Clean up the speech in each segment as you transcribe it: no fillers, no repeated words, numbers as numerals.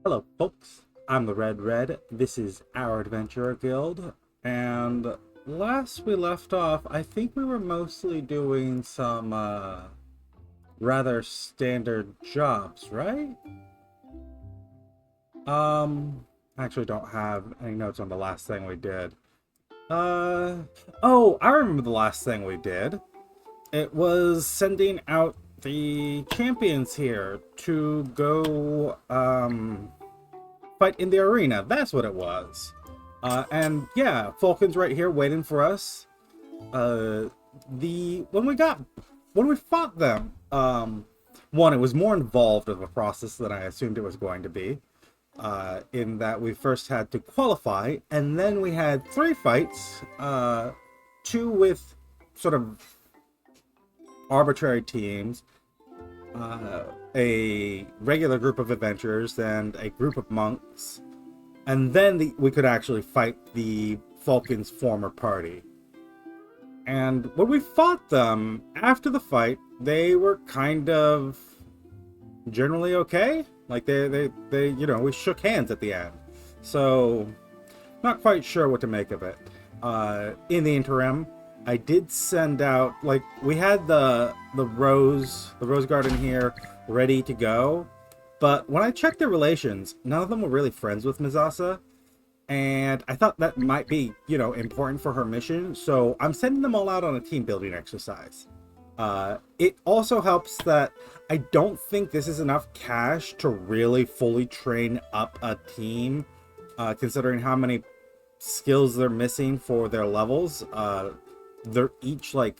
Hello, folks. I'm the Red Red. This is our Adventurer Guild, and last we left off, I think we were mostly doing some rather standard jobs, right? I actually don't have any notes on the last thing we did. Uh, oh, I remember the last thing we did. It was sending out the champions here to go fight in the arena. That's what it was. And yeah, Falcon's right here waiting for us. The when we fought them, one, it was more involved of a process than I assumed it was going to be. In that we first had to qualify, and then we had three fights, two with sort of arbitrary teams, a regular group of adventurers, and a group of monks, and then we could actually fight the Falcon's former party. And when we fought them, after the fight, they were kind of generally okay. Like we shook hands at the end. So, not quite sure what to make of it. In the interim, I did send out, like, we had the rose garden here ready to go, but when I checked their relations, none of them were really friends with Mizasa, and I thought that might be, important for her mission, so I'm sending them all out on a team building exercise. It also helps that I don't think this is enough cash to really fully train up a team, considering how many skills they're missing for their levels. They're each like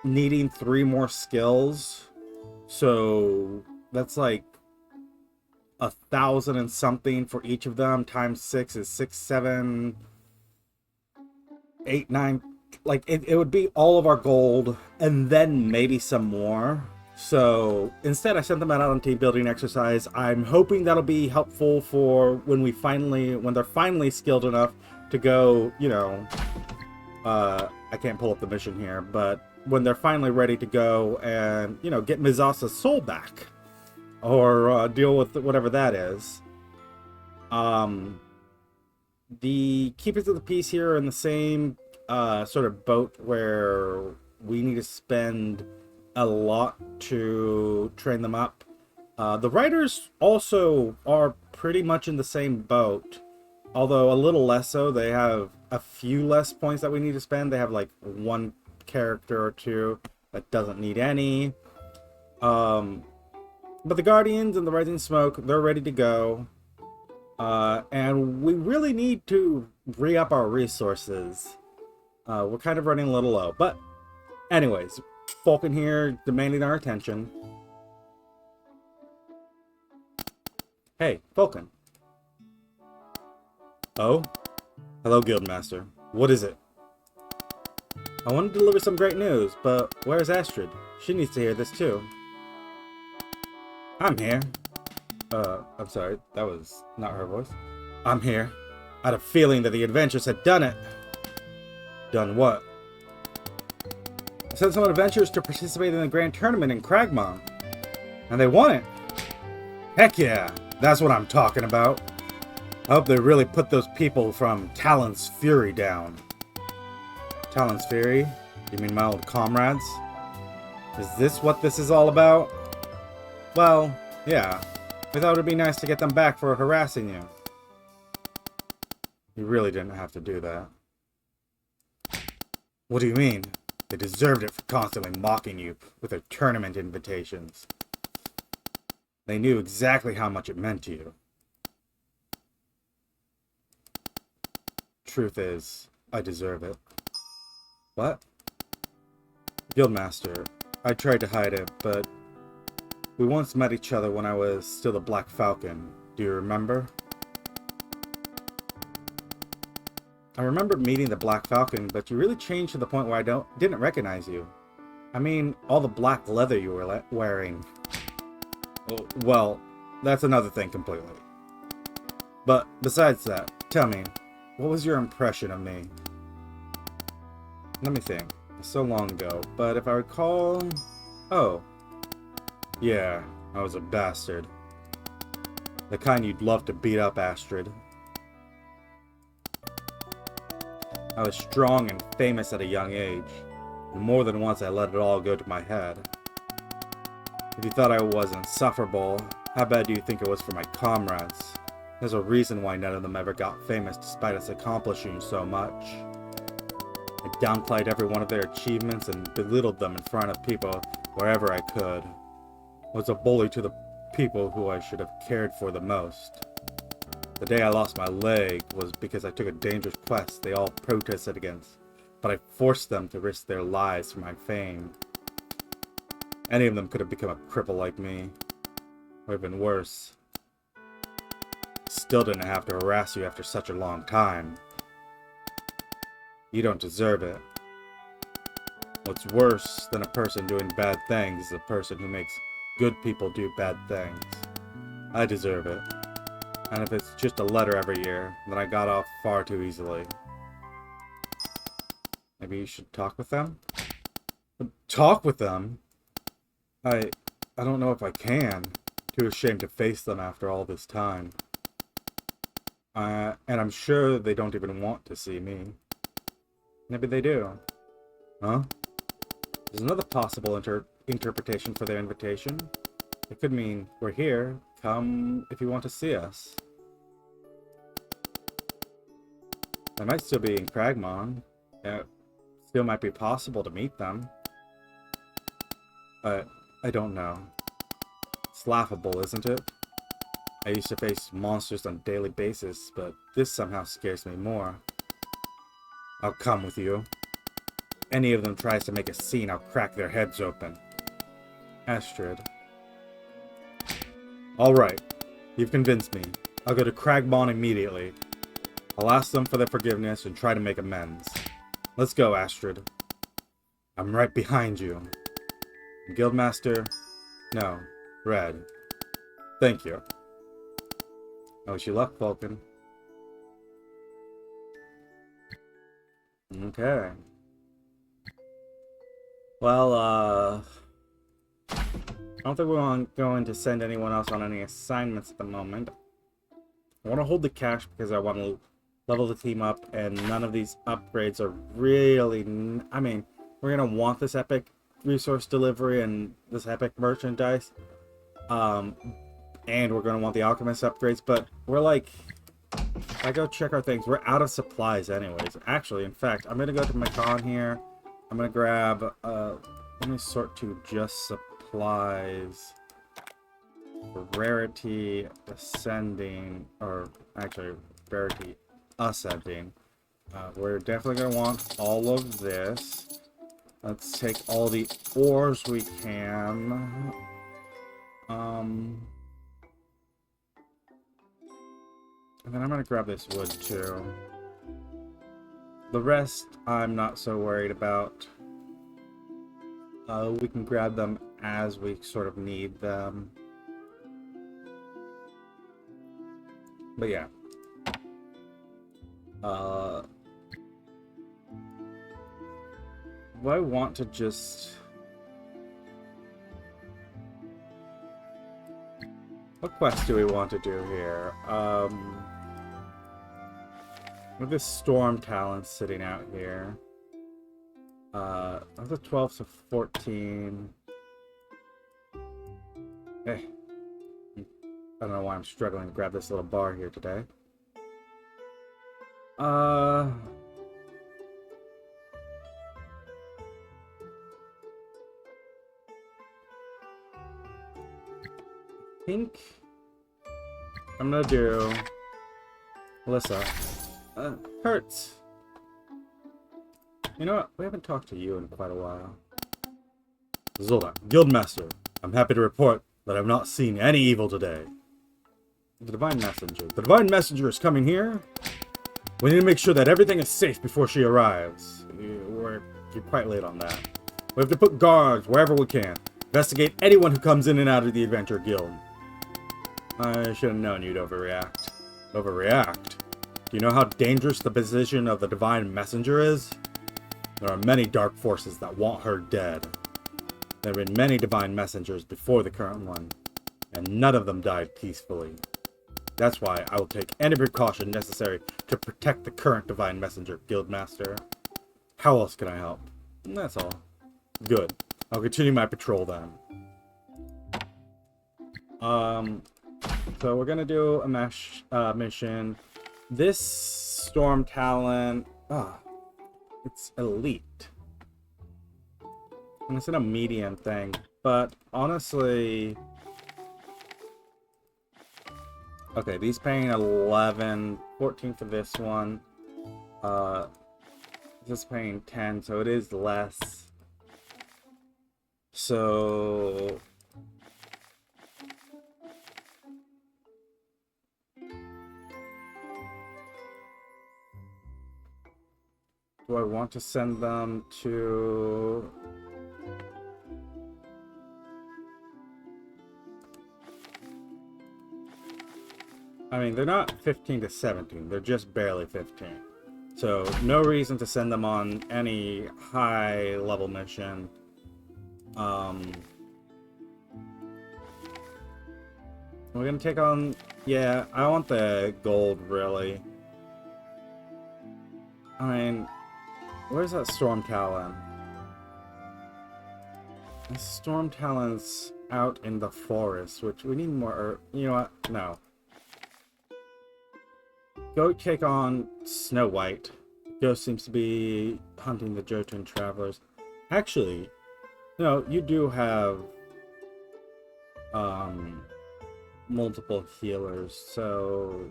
needing 3 more skills, so that's like 1,000 and something for each of them. Times 6 is 6, 7, 8, 9. Like it would be all of our gold and then maybe some more. So instead I sent them out on a team building exercise. I'm hoping that'll be helpful for when they're finally skilled enough to go, I can't pull up the mission here, but when they're finally ready to go and, get Mizasa's soul back, or deal with whatever that is. The Keepers of the Peace here are in the same sort of boat where we need to spend a lot to train them up. The writers also are pretty much in the same boat, although a little less so. They have a few less points that we need to spend. They have like 1 character or 2 that doesn't need any. But the Guardians and the Rising Smoke, they're ready to go. And we really need to re-up our resources. We're kind of running a little low. But anyways, Falcon here demanding our attention. Hey, Falcon. Oh? Hello, Guildmaster. What is it? I want to deliver some great news, but where's Astrid? She needs to hear this too. I'm here. I'm sorry, that was not her voice. I'm here. I had a feeling that the adventurers had done it. Done what? I sent some adventurers to participate in the grand tournament in Cragmon. And they won it. Heck yeah, that's what I'm talking about. I hope they really put those people from Talon's Fury down. Talon's Fury? You mean my old comrades? Is this what this is all about? Well, yeah. We thought it'd be nice to get them back for harassing you. You really didn't have to do that. What do you mean? They deserved it for constantly mocking you with their tournament invitations. They knew exactly how much it meant to you. Truth is, I deserve it. What? Guildmaster, I tried to hide it, but we once met each other when I was still the Black Falcon. Do you remember? I remember meeting the Black Falcon, but you really changed to the point where I didn't recognize you. I mean, all the black leather you were wearing. Well, that's another thing completely. But besides that, tell me, what was your impression of me? Let me think. It's so long ago, but if I recall... Oh. Yeah, I was a bastard. The kind you'd love to beat up, Astrid. I was strong and famous at a young age, and more than once I let it all go to my head. If you thought I was insufferable, how bad do you think it was for my comrades? There's a reason why none of them ever got famous despite us accomplishing so much. I downplayed every one of their achievements and belittled them in front of people wherever I could. I was a bully to the people who I should have cared for the most. The day I lost my leg was because I took a dangerous quest they all protested against, but I forced them to risk their lives for my fame. Any of them could have become a cripple like me, or even worse. Still didn't have to harass you after such a long time. You don't deserve it. What's worse than a person doing bad things is a person who makes good people do bad things. I deserve it. And if it's just a letter every year, then I got off far too easily. Maybe you should talk with them? Talk with them? I don't know if I can. Too ashamed to face them after all this time. And I'm sure they don't even want to see me. Maybe they do. Huh? There's another possible interpretation for their invitation. It could mean, we're here, come if you want to see us. They might still be in Cragmon. It still might be possible to meet them. But I don't know. It's laughable, isn't it? I used to face monsters on a daily basis, but this somehow scares me more. I'll come with you. Any of them tries to make a scene, I'll crack their heads open. Astrid. Alright. You've convinced me. I'll go to Cragmon immediately. I'll ask them for their forgiveness and try to make amends. Let's go, Astrid. I'm right behind you. Guildmaster? No. Red. Thank you. I wish you luck, Vulcan. Okay. Well, I don't think we're going to send anyone else on any assignments at the moment. I want to hold the cash because I want to level the team up, and none of these upgrades are really... I mean, we're going to want this epic resource delivery and this epic merchandise. And we're going to want the alchemist upgrades, but we're like... I go check our things. We're out of supplies anyways. Actually, in fact, I'm going to go to my con here. I'm going to grab... let me sort to just supplies. Rarity ascending, or actually rarity ascending. We're definitely going to want all of this. Let's take all the ores we can. And then I'm going to grab this wood too. The rest I'm not so worried about. We can grab them as we sort of need them. But yeah. Do I want to just... What quest do we want to do here? With this storm talent sitting out here. That's a 12 to 14. Hey. I don't know why I'm struggling to grab this little bar here today. I think I'm gonna do Alyssa. Hurts. You know what? We haven't talked to you in quite a while. Zolda, Guildmaster. I'm happy to report that I've not seen any evil today. The Divine Messenger. The Divine Messenger is coming here. We need to make sure that everything is safe before she arrives. You're quite late on that. We have to put guards wherever we can. Investigate anyone who comes in and out of the Adventure Guild. I should have known you'd overreact. Overreact? Do you know how dangerous the position of the Divine Messenger is? There are many dark forces that want her dead. There have been many Divine Messengers before the current one, and none of them died peacefully. That's why I will take any precaution necessary to protect the current Divine Messenger, Guildmaster. How else can I help? And that's all. Good. I'll continue my patrol then. So we're gonna do a mission. This Storm Talent, it's elite. And it's in a medium thing, but honestly, okay, these paying 11, 14 for this one. This paying 10, so it is less. So do I want to send them to... I mean, they're not 15 to 17. They're just barely 15. So, no reason to send them on any high-level mission. We're gonna take on... Yeah, I want the gold, really. I mean, where's that Storm Talon? The Storm Talon's out in the forest, which we need more... You know what? No. Go take on Snow White. Ghost seems to be hunting the Jotun travelers. Actually, no, you do have multiple healers, so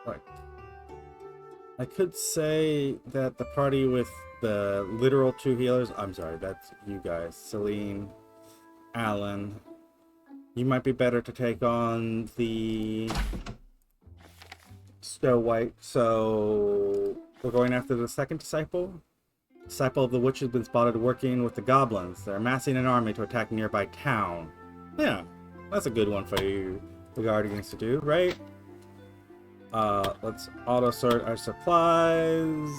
like I could say that the party with the literal 2 healers, I'm sorry, that's you guys, Celine, Alan, you might be better to take on the Snow White. So we're going after the second disciple. Disciple of the Witch has been spotted working with the goblins. They're amassing an army to attack nearby town. Yeah, that's a good one for you, the Guardians, to do, right? Let's auto-sort our supplies.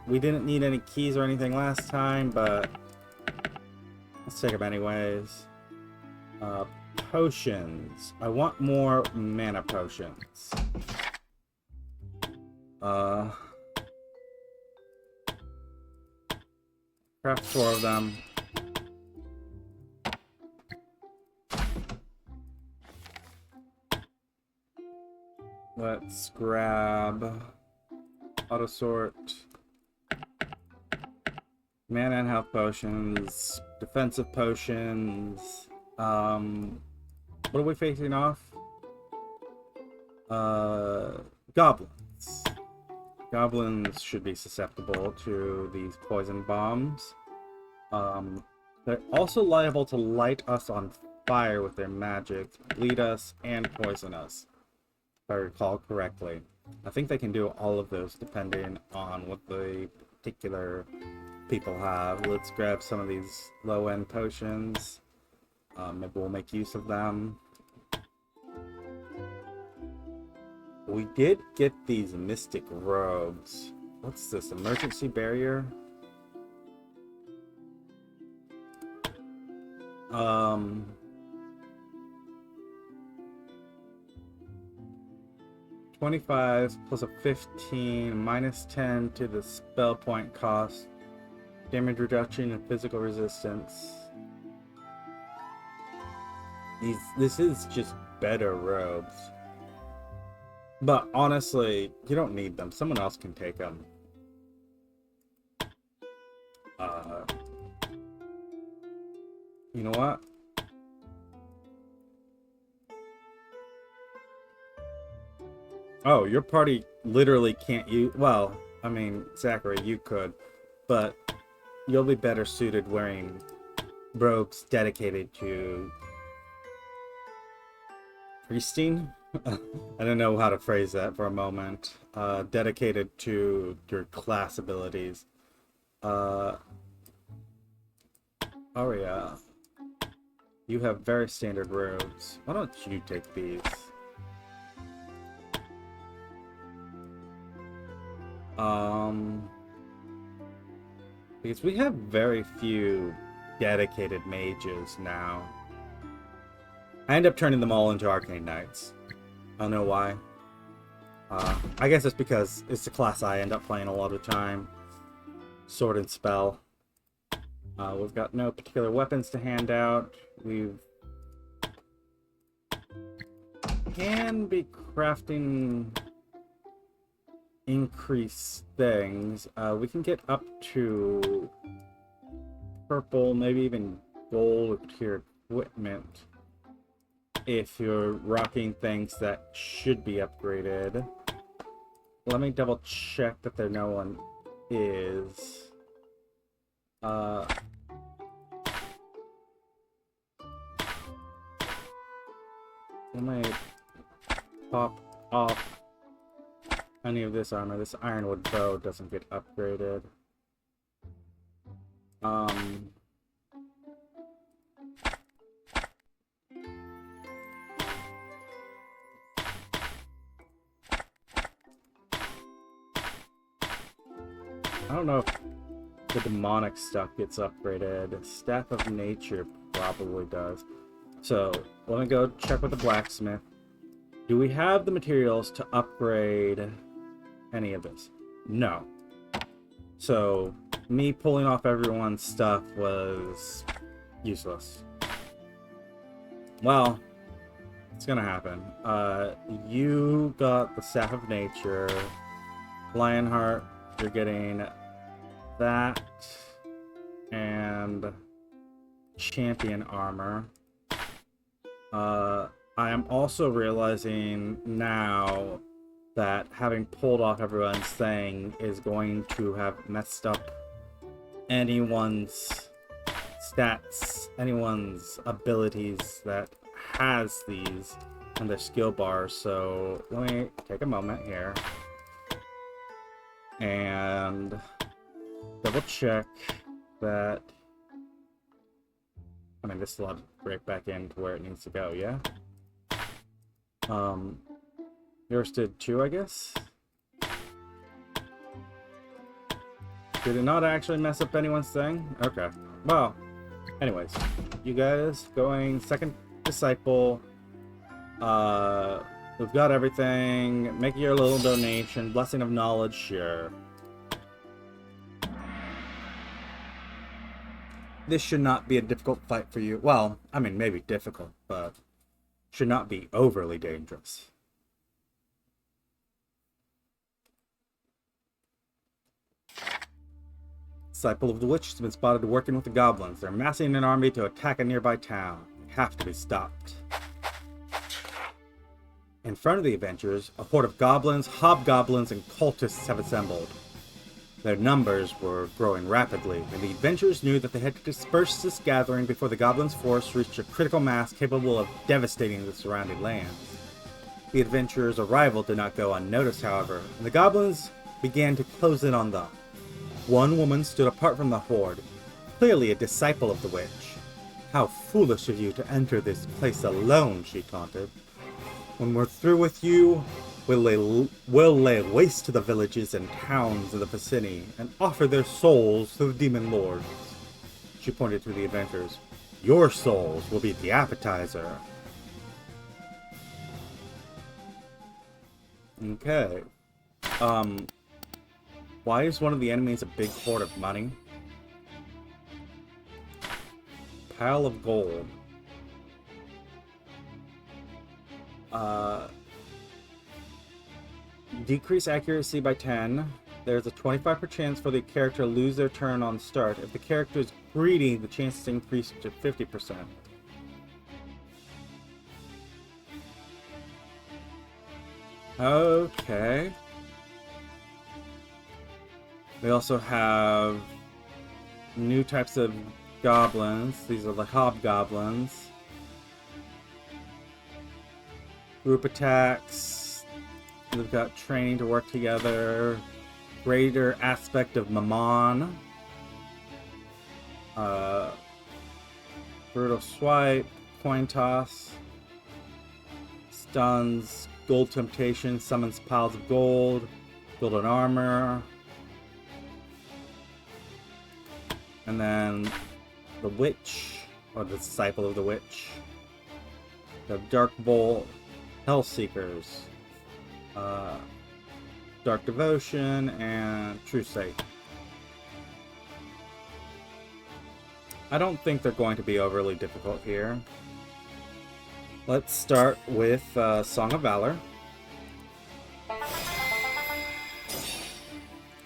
We didn't need any keys or anything last time, but let's take them anyways. Potions. I want more mana potions. Craft 4 of them. Let's grab auto sort, mana and health potions, defensive potions. What are we facing off? Goblins. Goblins should be susceptible to these poison bombs. They're also liable to light us on fire with their magic, bleed us, and poison us, if I recall correctly. I think they can do all of those depending on what the particular people have. Let's grab some of these low-end potions. Maybe we'll make use of them. We did get these mystic robes. What's this? Emergency barrier? 25 plus a 15, minus 10 to the spell point cost, damage reduction and physical resistance. This is just better robes. But honestly, you don't need them. Someone else can take them. You know what? Oh, your party literally can't use... Well, I mean, Zachary, you could. But you'll be better suited wearing robes dedicated to... Priesting? I don't know how to phrase that for a moment. Dedicated to your class abilities. Aria, you have very standard robes. Why don't you take these? Because we have very few dedicated mages now. I end up turning them all into Arcane Knights. I don't know why. I guess it's because it's the class I end up playing a lot of the time. Sword and spell. We've got no particular weapons to hand out. We can be crafting increased things. We can get up to purple, maybe even gold tier equipment if you're rocking things that should be upgraded. Let me double check that there no one is. Let me pop off any of this armor. This ironwood bow doesn't get upgraded. I don't know if the demonic stuff gets upgraded. Staff of Nature probably does. So, let me go check with the blacksmith. Do we have the materials to upgrade any of this? No. So, me pulling off everyone's stuff was useless. Well, it's gonna happen. You got the Staff of Nature. Lionheart, you're getting that. And champion armor. I am also realizing now that having pulled off everyone's thing is going to have messed up anyone's stats, anyone's abilities that has these in their skill bars. So let me take a moment here and double check that. I mean, this slot right back into where it needs to go, yeah? Yours did too, I guess? Did it not actually mess up anyone's thing? Okay. Well, anyways, you guys going second disciple. We've got everything. Make your little donation. Blessing of knowledge, sure. This should not be a difficult fight for you. Well, I mean, maybe difficult, but should not be overly dangerous. Disciple of the Witch has been spotted working with the Goblins. They're massing an army to attack a nearby town. They have to be stopped. In front of the adventurers, a horde of goblins, hobgoblins, and cultists have assembled. Their numbers were growing rapidly, and the adventurers knew that they had to disperse this gathering before the goblins' force reached a critical mass capable of devastating the surrounding lands. The adventurers' arrival did not go unnoticed, however, and the goblins began to close in on them. One woman stood apart from the horde, clearly a disciple of the witch. "How foolish of you to enter this place alone," she taunted. "When we're through with you, we'll lay waste to the villages and towns in the vicinity and offer their souls to the demon lords." She pointed to the adventurers. "Your souls will be the appetizer." Okay. Why is one of the enemies a big hoard of money? Pile of gold. Decrease accuracy by 10. There's a 25% chance for the character to lose their turn on start. If the character is greedy, the chances increase to 50%. Okay. We also have new types of goblins. These are the hobgoblins. Group attacks. We've got training to work together. Greater aspect of Mammon. Brutal swipe. Coin toss. Stuns. Gold temptation. Summons piles of gold. Golden armor. And then the witch, or the disciple of the witch. The dark bolt Hellseekers, Dark Devotion, and True Sight. I don't think they're going to be overly difficult here. Let's start with Song of Valor.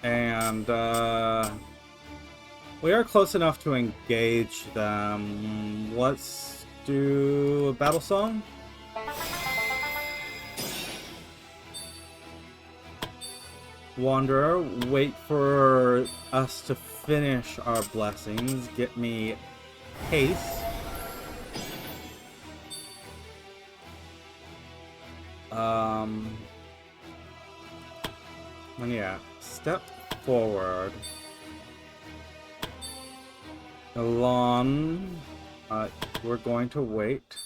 And we are close enough to engage them. Let's do a battle song. Wanderer, wait for us to finish our blessings. Get me haste. And yeah, step forward. Elon, we're going to wait.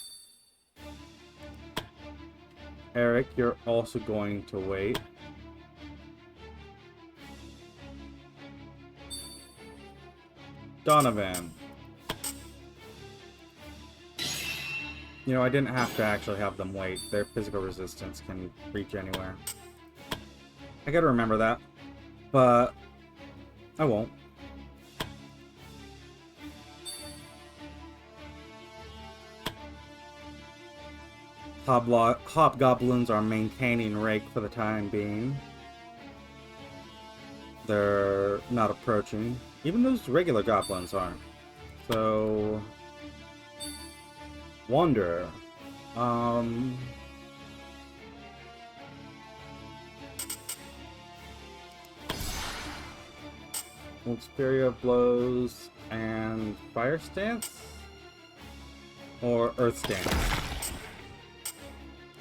Eric, you're also going to wait. Donovan. You know, I didn't have to actually have them wait. Their physical resistance can reach anywhere. I gotta remember that. But I won't. Hobgoblins are maintaining Rake for the time being. They're not approaching. Even those regular goblins aren't. So... Wanderer. Xperia blows and Fire Stance? Or Earth Stance?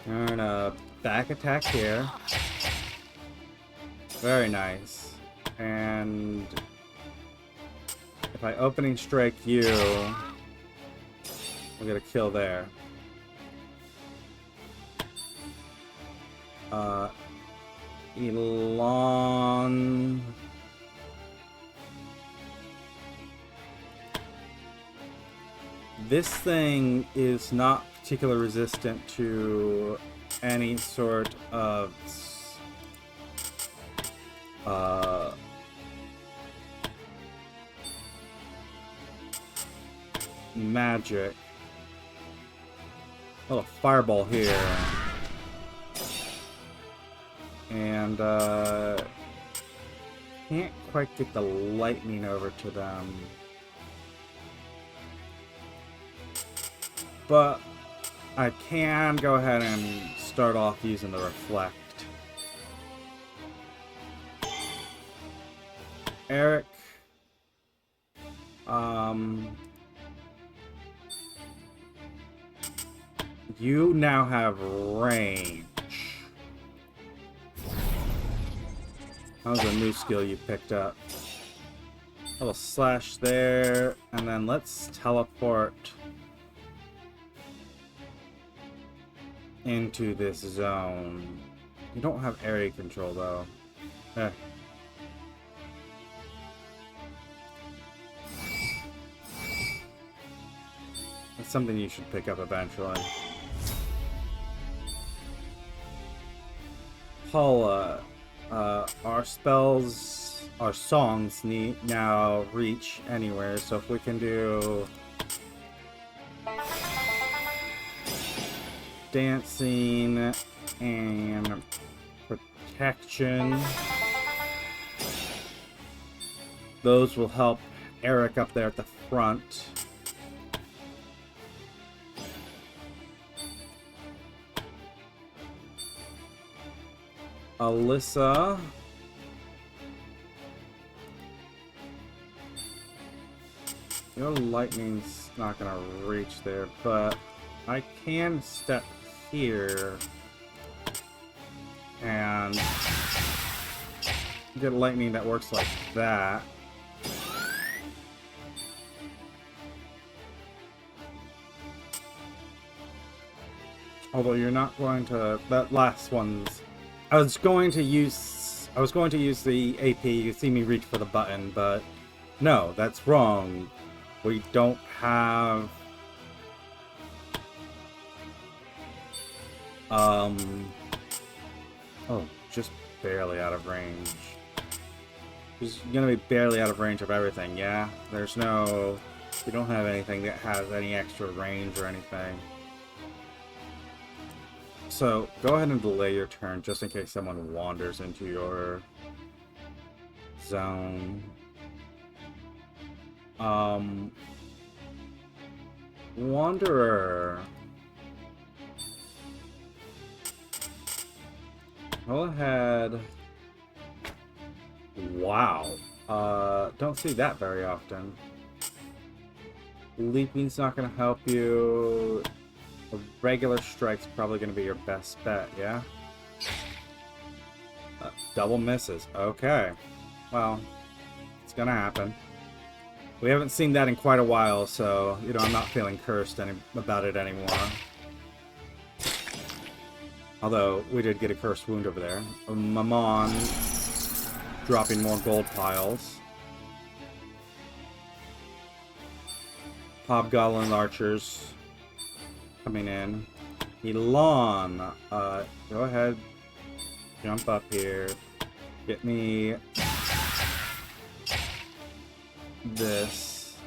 And a back attack here. Very nice. And if I opening strike you, we'll get a kill there. Elon. This thing is not particularly resistant to any sort of magic. A little fireball here. And can't quite get the lightning over to them. But I can go ahead and start off using the Reflect. Eric, you now have range. That was a new skill you picked up. A little slash there, and then let's teleport into this zone. You don't have area control though. Eh. That's something you should pick up eventually. Paula, our spells, our songs now reach anywhere, so if we can do dancing and protection, those will help Eric up there at the front. Alyssa, your lightning's not gonna reach there, but I can step here and get lightning that works like that. Although you're not going to, that last one's, I was going to use the AP. You see me reach for the button, but no, that's wrong. We don't have Oh, just barely out of range. He's gonna be barely out of range of everything, yeah? There's no... You don't have anything that has any extra range or anything. So, go ahead and delay your turn just in case someone wanders into your zone. Wanderer. Go ahead. Wow. Don't see that very often. Leaping's not gonna help you. A regular strike's probably gonna be your best bet, yeah? Double misses. Okay. Well, it's gonna happen. We haven't seen that in quite a while, so, you know, I'm not feeling cursed about it anymore. Although, we did get a cursed wound over there. Mammon dropping more gold piles. Hobgoblin archers coming in. Elon, go ahead. Jump up here. Get me this.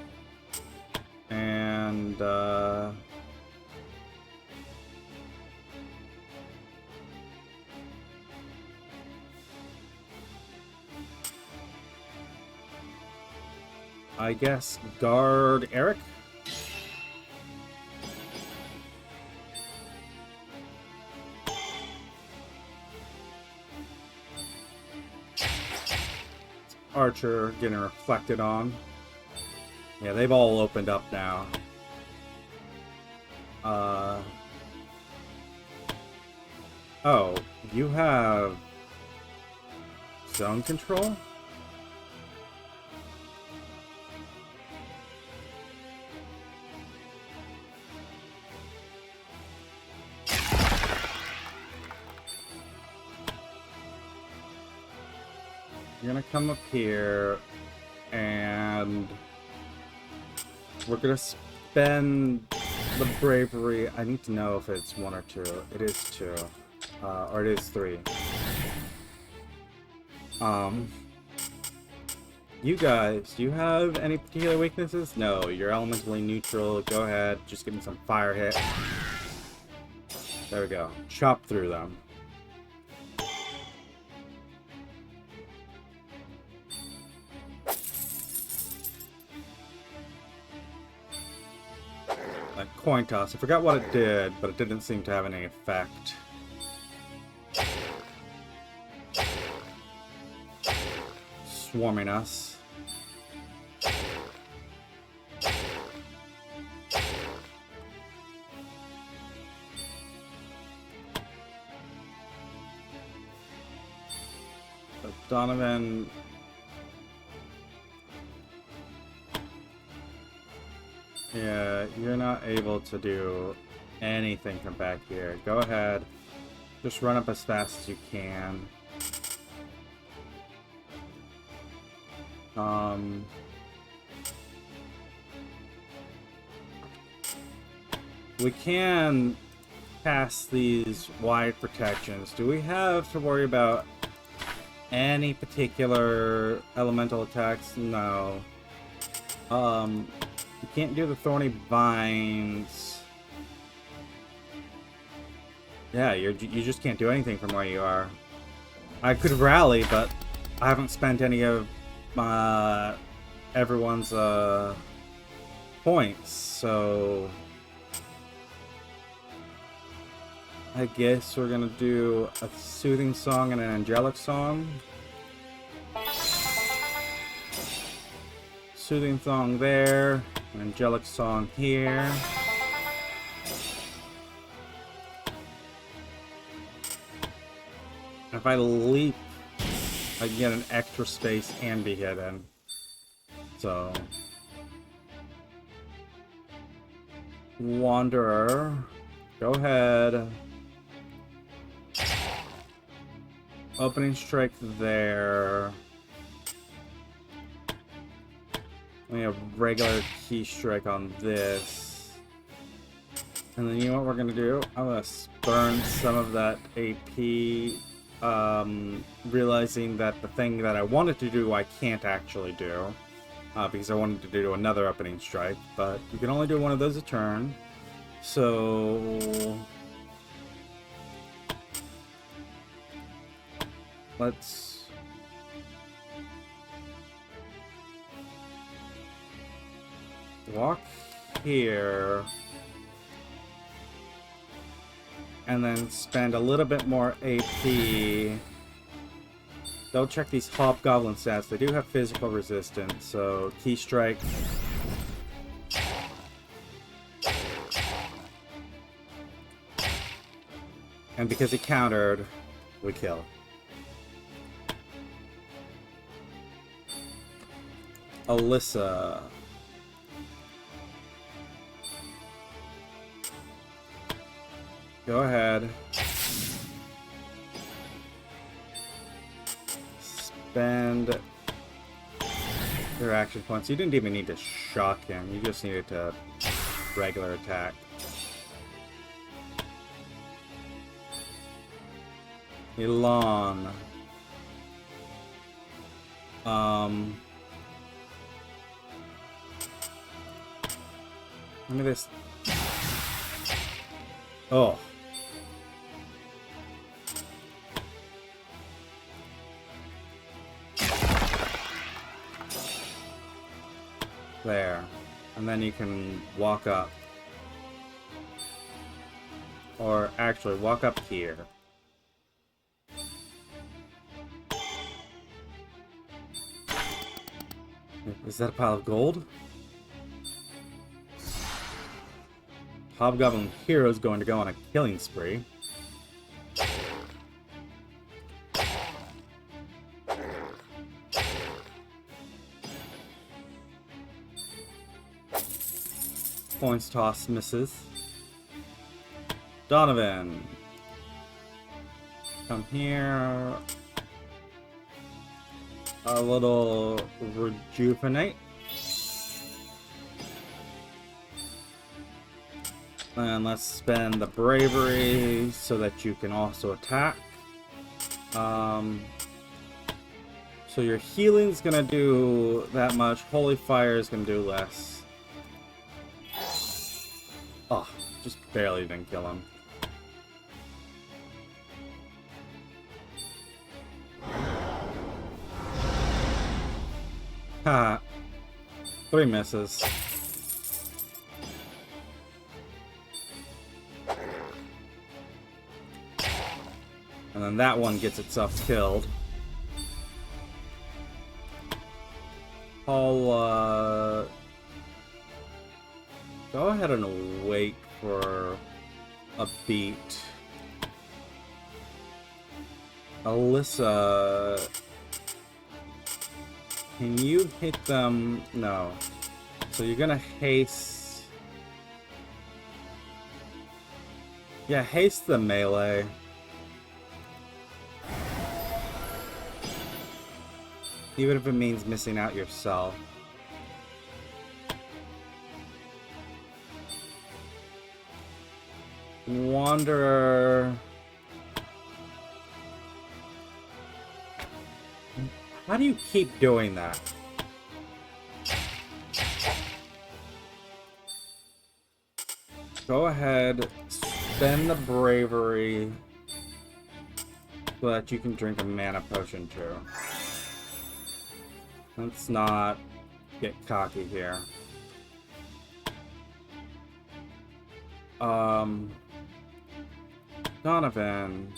And, I guess guard Eric? Archer getting reflected on. Yeah, they've all opened up now. Oh, you have zone control? You're gonna come up here, and we're gonna spend the bravery. I need to know if it's 1 or 2. It is 2. Or it is 3. You guys, do you have any particular weaknesses? No, you're elementally neutral. Go ahead, just give me some fire hit. There we go. Chop through them. Coin toss. I forgot what it did, but it didn't seem to have any effect. Swarming us. So Donovan... Yeah, you're not able to do anything from back here. Go ahead. Just run up as fast as you can. We can pass these wide protections. Do we have to worry about any particular elemental attacks? No. You can't do the thorny vines. Yeah, you just can't do anything from where you are. I could rally, but I haven't spent any of everyone's points, so I guess we're gonna do a soothing song and an angelic song. Soothing song there, an angelic song here. If I leap, I get an extra space and be hidden. So, Wanderer, go ahead. Opening strike there. We have regular key strike on this. And then you know what we're gonna do? I'm gonna burn some of that AP, realizing that the thing that I wanted to do I can't actually do, because I wanted to do another opening strike, but you can only do one of those a turn. So let's walk here and then spend a little bit more AP. Don't check these Hobgoblin stats. They do have physical resistance, so Key Strike. And because he countered, we kill. Alyssa. Go ahead. Spend your action points. You didn't even need to shock him. You just needed to regular attack. Elon. Look at this. Oh. There. And then you can walk up. Or actually, walk up here. Is that a pile of gold? Hobgoblin hero is going to go on a killing spree. Points toss misses. Donovan. Come here. A little rejuvenate. And let's spend the bravery so that you can also attack. So your healing's gonna do that much. Holy Fire is gonna do less. Oh, just barely didn't kill him. Ha! 3 misses. And then that one gets itself killed. I'll, go ahead and wait for a beat. Alyssa, can you hit them? No. So you're gonna haste. Yeah, haste the melee. Even if it means missing out yourself. Wanderer. How do you keep doing that? Go ahead, spend the bravery so that you can drink a mana potion too. Let's not get cocky here. Donovan.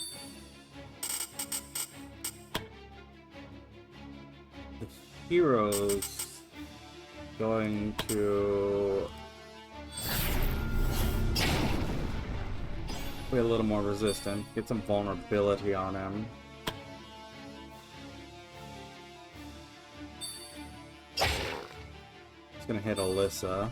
The hero's going to be a little more resistant. Get some vulnerability on him. It's gonna hit Alyssa.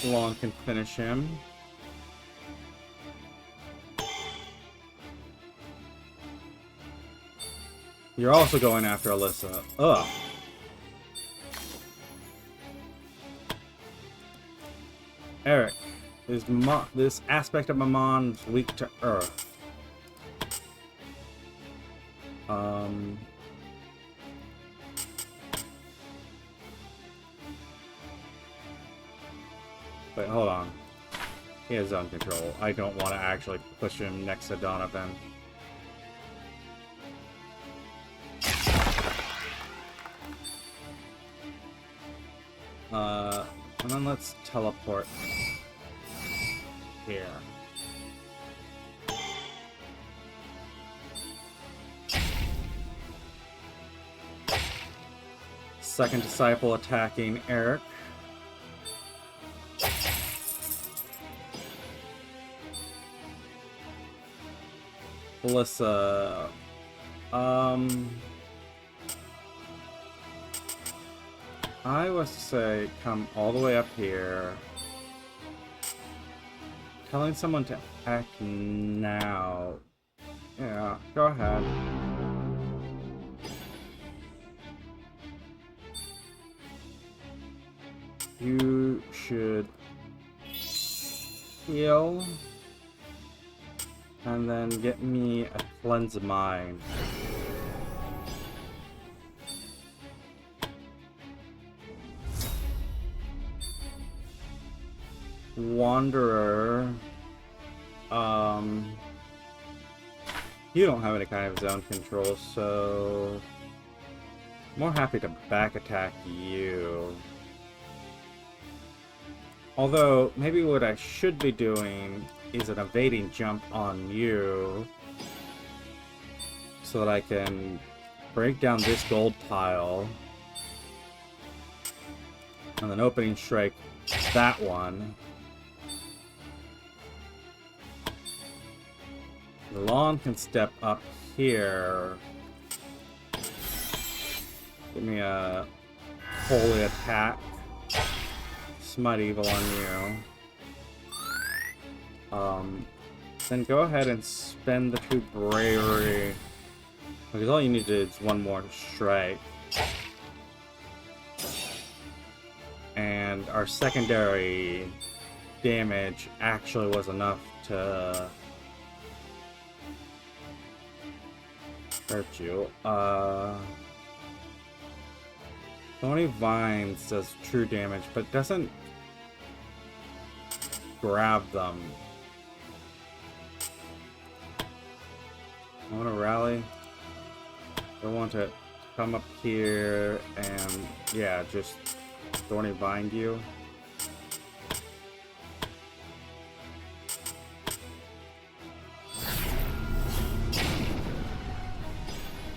Long can finish him. You're also going after Alyssa. Ugh. Eric, this aspect of Mamon's weak to earth. Wait, hold on. He has zone control. I don't want to actually push him next to Donovan. And then let's teleport here. Second disciple attacking Eric. Alyssa, I was to say come all the way up here. Telling someone to act now. Yeah, go ahead. You should heal. And then get me a cleanse of mind. Wanderer. You don't have any kind of zone control, so more happy to back attack you. Although, maybe what I should be doing is an evading jump on you so that I can break down this gold pile and then opening strike that one. Lawn can step up here. Give me a holy attack. Smite evil on you. Then go ahead and spend the 2 bravery. Because all you need to do is 1 more strike. And our secondary damage actually was enough to hurt you. Thorny Vines does true damage, but doesn't grab them. I want to rally. I want to come up here and, yeah, just Thorny Vine you.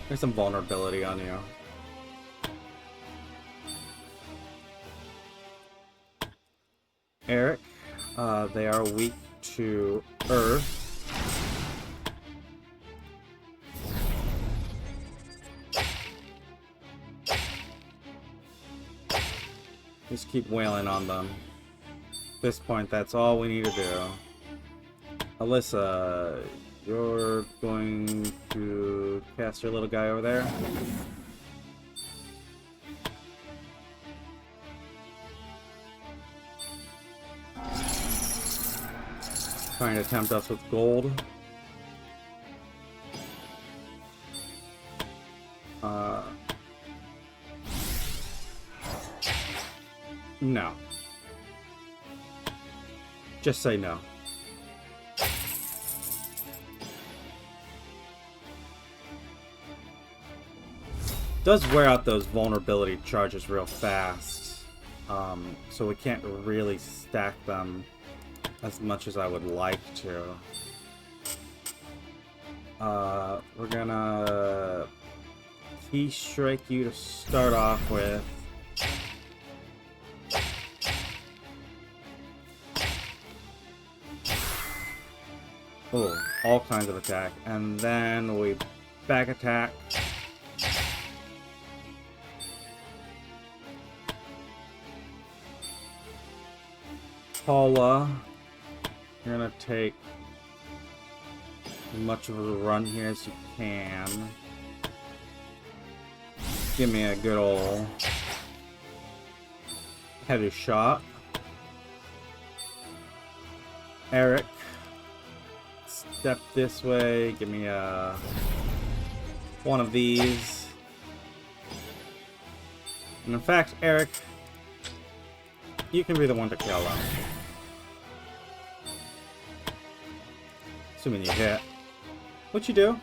There's some vulnerability on you. Eric, they are weak to earth. Just keep wailing on them. At this point, that's all we need to do. Alyssa, you're going to cast your little guy over there. Trying to tempt us with gold. No. Just say no. Does wear out those vulnerability charges real fast, so we can't really stack them as much as I would like to. We're gonna key strike you to start off with. Oh, all kinds of attack, and then we back attack. Paula, you're gonna take as much of a run here as you can. Give me a good old heavy shot. Eric, step this way. Give me one of these. And in fact, Eric, you can be the one to kill him. Assuming you hit. What you do?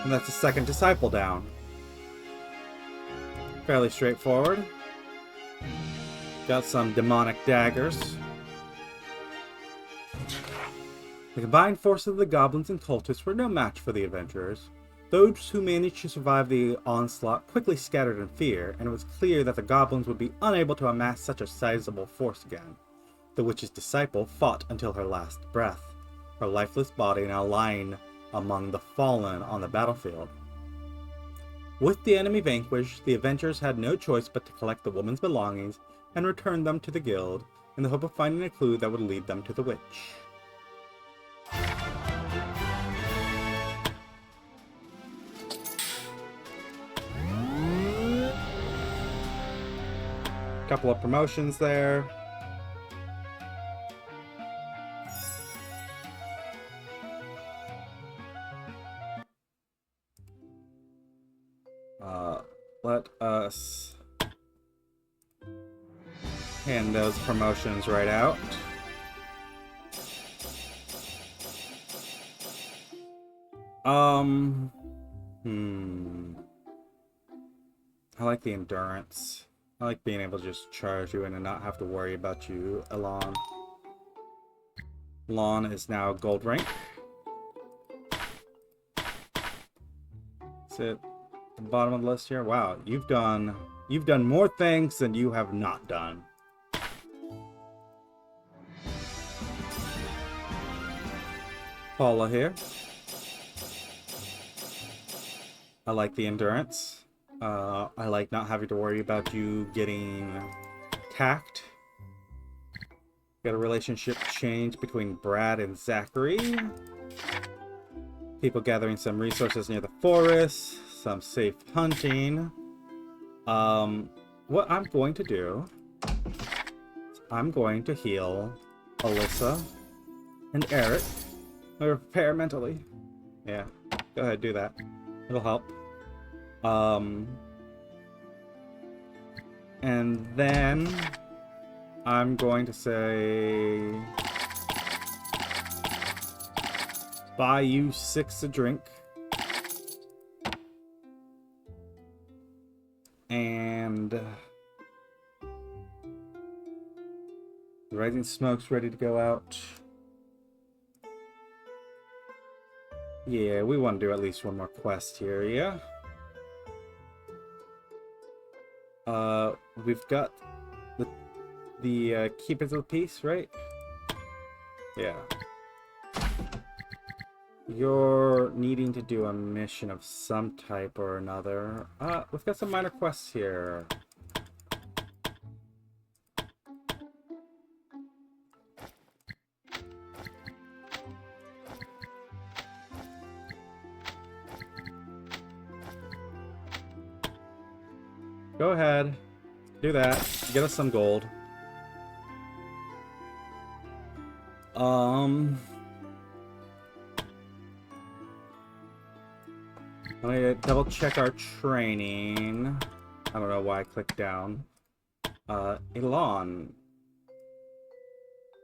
And that's the second disciple down. Fairly straightforward. Got some demonic daggers. The combined forces of the goblins and cultists were no match for the adventurers. Those who managed to survive the onslaught quickly scattered in fear, and it was clear that the goblins would be unable to amass such a sizable force again. The witch's disciple fought until her last breath, her lifeless body now lying among the fallen on the battlefield. With the enemy vanquished, the adventurers had no choice but to collect the woman's belongings and return them to the guild, in the hope of finding a clue that would lead them to the witch. Couple of promotions there. Let us hand those promotions right out. I like the endurance. I like being able to just charge you in and not have to worry about you, Elon. Lon is now gold rank. Sit at the bottom of the list here. Wow, you've done more things than you have not done. Paula here. I like the endurance. I like not having to worry about you getting attacked. Got a relationship change between Brad and Zachary. People gathering some resources near the forest. Some safe hunting. What I'm going to do is I'm going to heal Alyssa and Eric. Or prepare mentally. Yeah, go ahead, do that. It'll help. And then I'm going to say buy you 6 a drink. And the rising smoke's ready to go out. Yeah, we want to do at least one more quest here, yeah? We've got the Keepers of the Peace, right? Yeah. You're needing to do a mission of some type or another. We've got some minor quests here. Go ahead. Do that. Get us some gold. Let me double check our training. I don't know why I clicked down. Elon.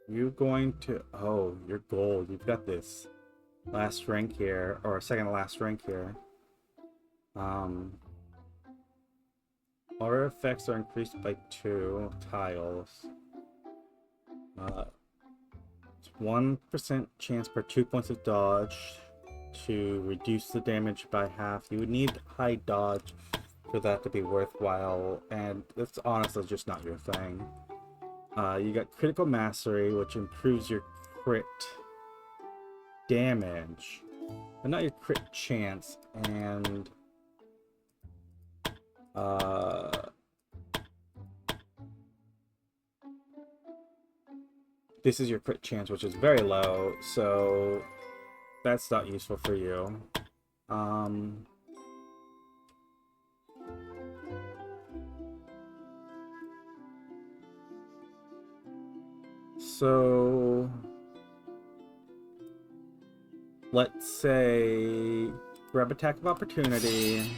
You going to... Oh, you're gold. You've got this last rank here. Or second to last rank here. Aura effects are increased by 2 tiles. 1% chance per 2 points of dodge to reduce the damage by half. You would need high dodge for that to be worthwhile, and it's honestly just not your thing. You got critical mastery, which improves your crit damage, but not your crit chance, and this is your crit chance, which is very low, so that's not useful for you. So let's say grab attack of opportunity.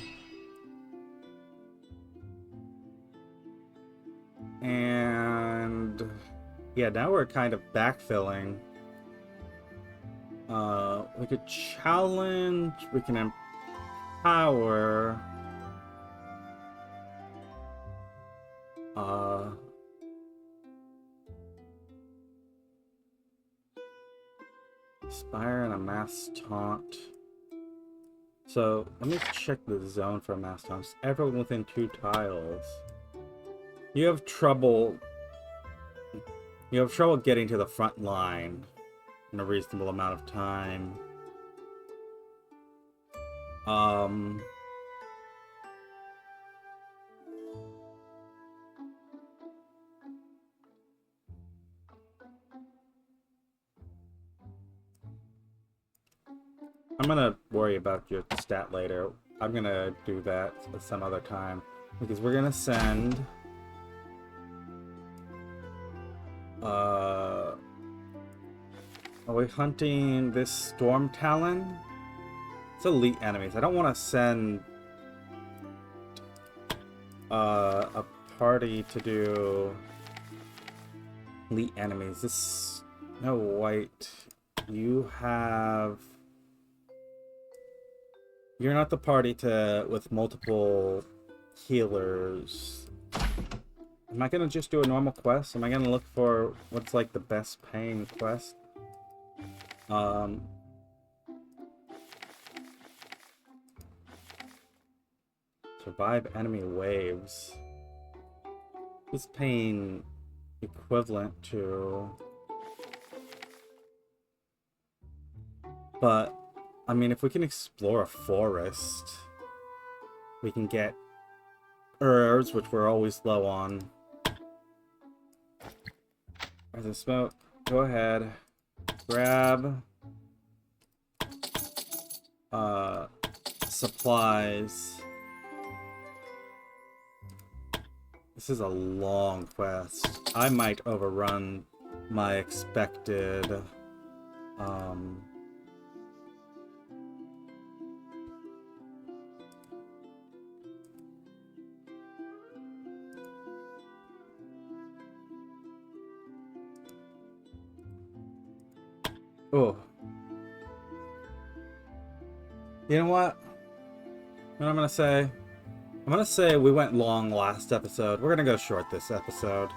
And yeah, now we're kind of backfilling. We could challenge, we can empower. Inspire and a mass taunt. So let me check the zone for mass taunts. Everyone within 2 tiles. You have trouble getting to the front line in a reasonable amount of time. I'm gonna worry about your stat later. I'm gonna do that at some other time. Because we're gonna send... Are we hunting this Storm Talon? It's elite enemies. I don't want to send... a party to do... elite enemies. This... No, white. You have... You're not the party to with multiple healers. Am I gonna just do a normal quest? Am I gonna look for what's like the best paying quest? Survive enemy waves. What's paying equivalent to? But I mean, if we can explore a forest, we can get herbs, which we're always low on. There's a smoke. Go ahead. Grab supplies. This is a long quest. I might overrun my expected oh. You know what? What I'm gonna say? I'm gonna say we went long last episode. We're gonna go short this episode.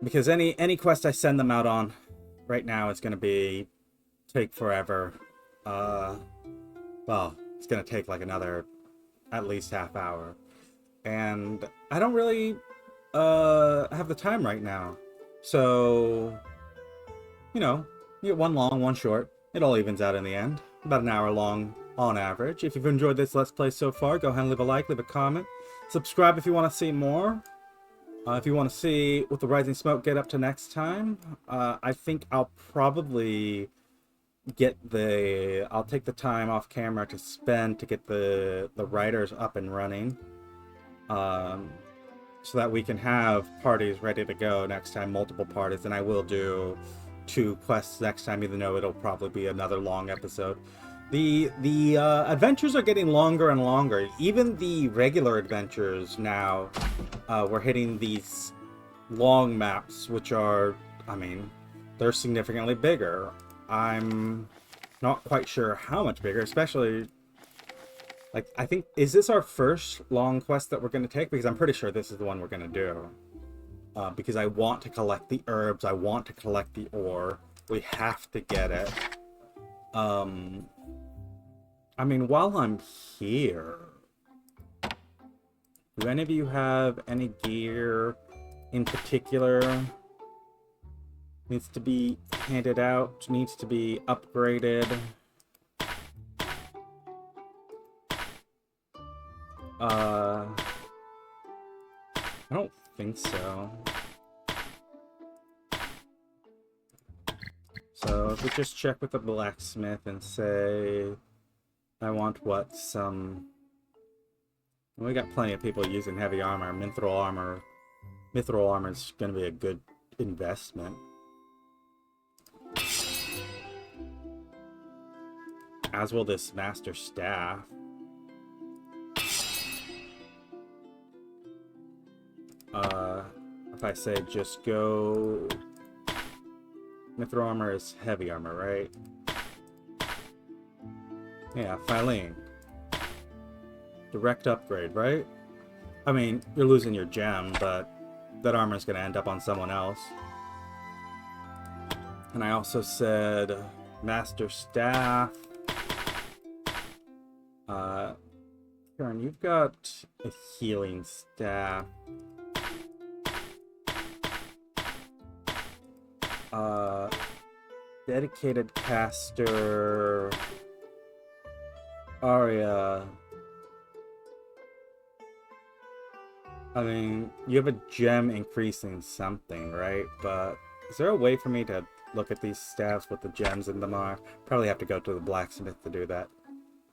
Because any quest I send them out on right now is gonna take forever. Well, it's gonna take like another at least half hour. And I don't really have the time right now. So, you know, you get one long, one short. It all evens out in the end. About an hour long on average. If you've enjoyed this Let's Play so far, go ahead and leave a like, leave a comment. Subscribe if you want to see more. If you want to see what the Rising Smoke get up to next time, I think I'll probably I'll take the time off camera to spend to get the writers up and running. So that we can have parties ready to go next time, multiple parties, and I will do 2 quests next time, even though it'll probably be another long episode. The adventures are getting longer and longer. Even the regular adventures now, we're hitting these long maps, which are, I mean, they're significantly bigger. I'm not quite sure how much bigger, especially, like, I think, is this our first long quest that we're going to take? Because I'm pretty sure this is the one we're going to do. Because I want to collect the herbs, I want to collect the ore. We have to get it. I mean, while I'm here, do any of you have any gear in particular needs to be handed out, needs to be upgraded? I don't think so. So if we just check with the blacksmith and say, I want what, some We got plenty of people using heavy armor. Mithril armor is going to be a good investment. As will this master staff. If I say just go... Mithril armor is heavy armor, right? Yeah, Phylene. Direct upgrade, right? I mean, you're losing your gem, but that armor is going to end up on someone else. And I also said master staff. Karen, you've got a healing staff. Dedicated caster. Arya. I mean, you have a gem increasing something, right? But is there a way for me to look at these staffs with the gems in them are? Probably have to go to the blacksmith to do that.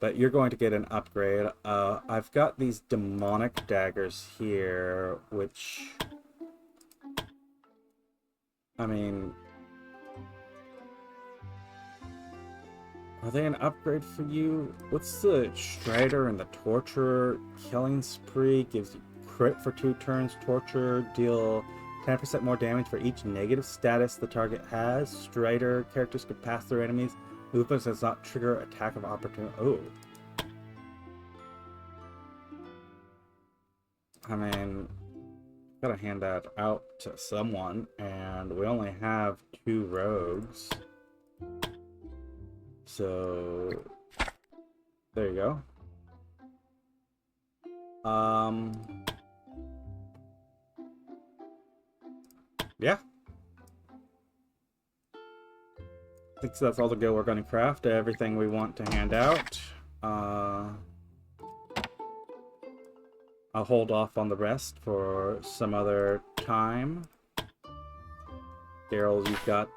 But you're going to get an upgrade. I've got these demonic daggers here, which... I mean... Are they an upgrade for you? What's the Strider and the Torturer? Killing Spree gives you crit for 2 turns. Torture, deal 10% more damage for each negative status the target has. Strider, characters can pass through enemies. Movement does not trigger attack of opportunity. Oh. I mean, gotta hand that out to someone, and we only have 2 rogues. So, there you go. Yeah. I think that's all the go we're going to craft. Everything we want to hand out. I'll hold off on the rest for some other time. Daryl, you've got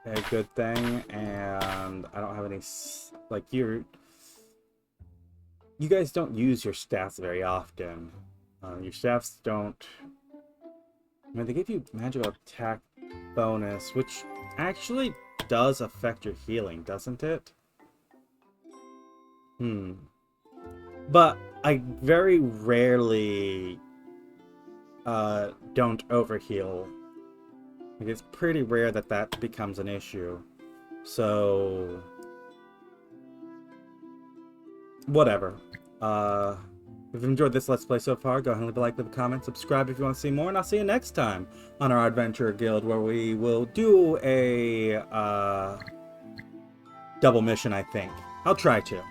a good thing, and I don't have any, like, you guys don't use your staffs very often. Your staffs don't, I mean, they give you magical attack bonus, which actually does affect your healing, doesn't it? But I very rarely don't overheal. Like, it's pretty rare that that becomes an issue. So... whatever. If you've enjoyed this Let's Play so far, go ahead and leave a like, leave a comment, subscribe if you want to see more, and I'll see you next time on our Adventure Guild, where we will do a double mission, I think. I'll try to.